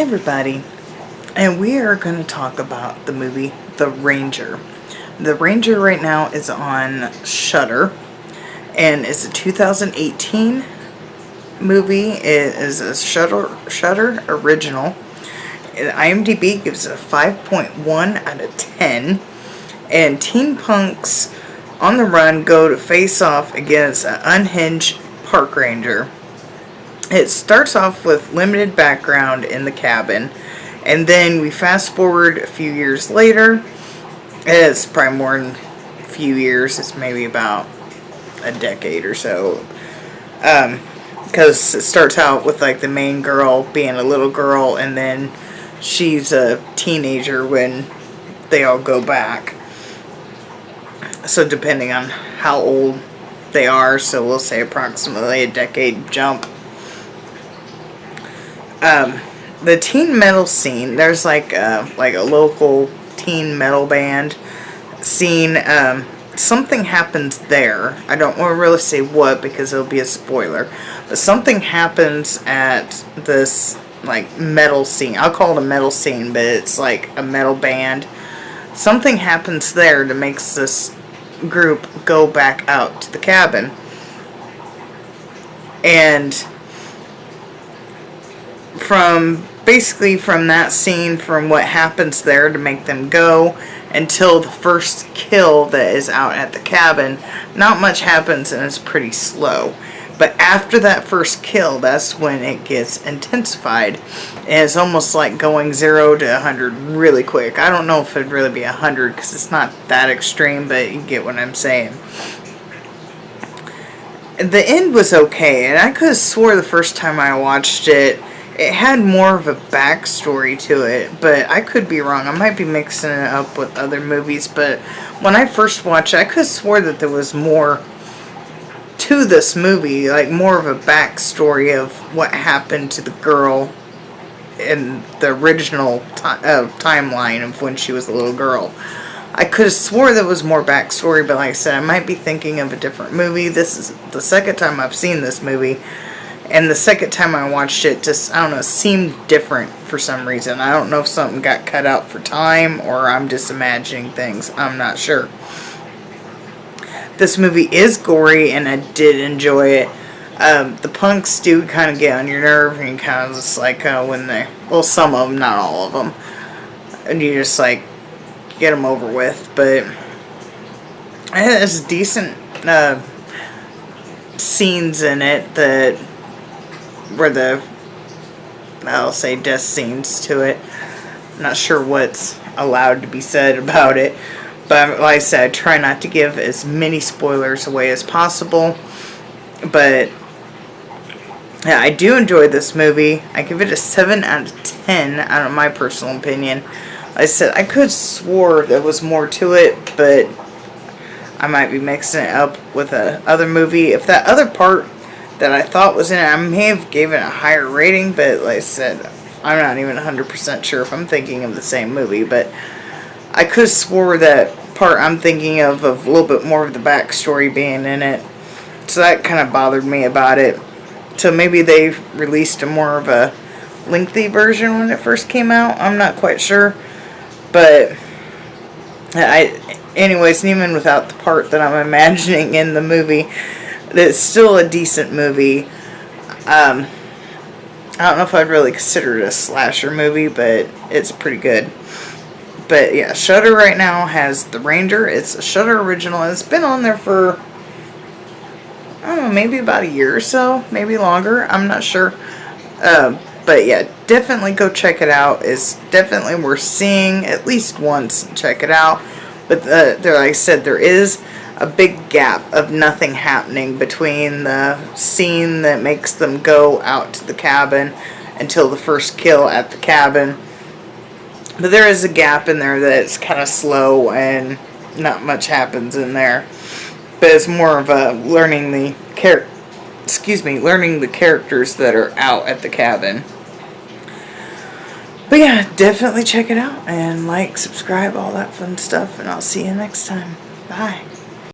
Hi everybody, and we are going to talk about the movie The Ranger. The Ranger right now is on Shudder, and it's a 2018 movie. It is a Shudder original. And IMDb gives it a 5.1 out of 10, and teen punks on the run go to face off against an unhinged park ranger. It starts off with limited background in the cabin, and then we fast forward a few years later. It's probably more than a few years. It's maybe about a decade or so. Because it starts out with like the main girl being a little girl, and then she's a teenager when they all go back. So depending on how old they are, so we'll say approximately a decade jump. The teen metal scene, there's like a local teen metal band scene. Something happens there. I don't want to really say what because it'll be a spoiler. But something happens at this like metal scene. I'll call it a metal scene, but it's like a metal band. Something happens there that makes this group go back out to the cabin. And from that scene, from what happens there to make them go until the first kill that is out at the cabin, not much happens and it's pretty slow. But after that first kill, that's when it gets intensified. And it's almost like going 0 to 100 really quick. I don't know if it'd really be 100 because it's not that extreme, but you get what I'm saying. The end was okay, and I could have swore the first time I watched it, it had more of a backstory to it, but I could be wrong. I might be mixing it up with other movies, but when I first watched it, I could have swore that there was more to this movie, like more of a backstory of what happened to the girl in the original timeline of when she was a little girl. I could have swore there was more backstory, but like I said, I might be thinking of a different movie. This is the second time I've seen this movie. And the second time I watched it, just, I don't know, seemed different for some reason. I don't know if something got cut out for time or I'm just imagining things. I'm not sure. This movie is gory and I did enjoy it. The punks do kind of get on your nerve and kind of just like when they, well, some of them, not all of them. And you just like get them over with. But it has decent scenes in it that were I'll say death scenes to it. I'm not sure what's allowed to be said about it, but like I said, I try not to give as many spoilers away as possible. But yeah, I do enjoy this movie. I give it a 7 out of 10 out of my personal opinion. Like I said, I could have swore there was more to it, but I might be mixing it up with a other movie. If that other part that I thought was in it, I may have given it a higher rating, but like I said, I'm not even 100% sure if I'm thinking of the same movie, but I could have swore that part I'm thinking of a little bit more of the backstory being in it, so that kind of bothered me about it. So maybe they released a more of a lengthy version when it first came out, I'm not quite sure, but anyways, even without the part that I'm imagining in the movie, it's still a decent movie. I don't know if I'd really consider it a slasher movie, but it's pretty good. But yeah, Shudder right now has The Ranger. It's a Shudder original. It's been on there for, I don't know, maybe about a year or so, maybe longer. I'm not sure. But yeah, definitely go check it out. It's definitely worth seeing at least once. Check it out. But like I said, there is a big gap of nothing happening between the scene that makes them go out to the cabin until the first kill at the cabin. But there is a gap in there that's kind of slow and not much happens in there. But it's more of a learning the characters that are out at the cabin. But yeah, definitely check it out and like, subscribe, all that fun stuff, and I'll see you next time. Bye.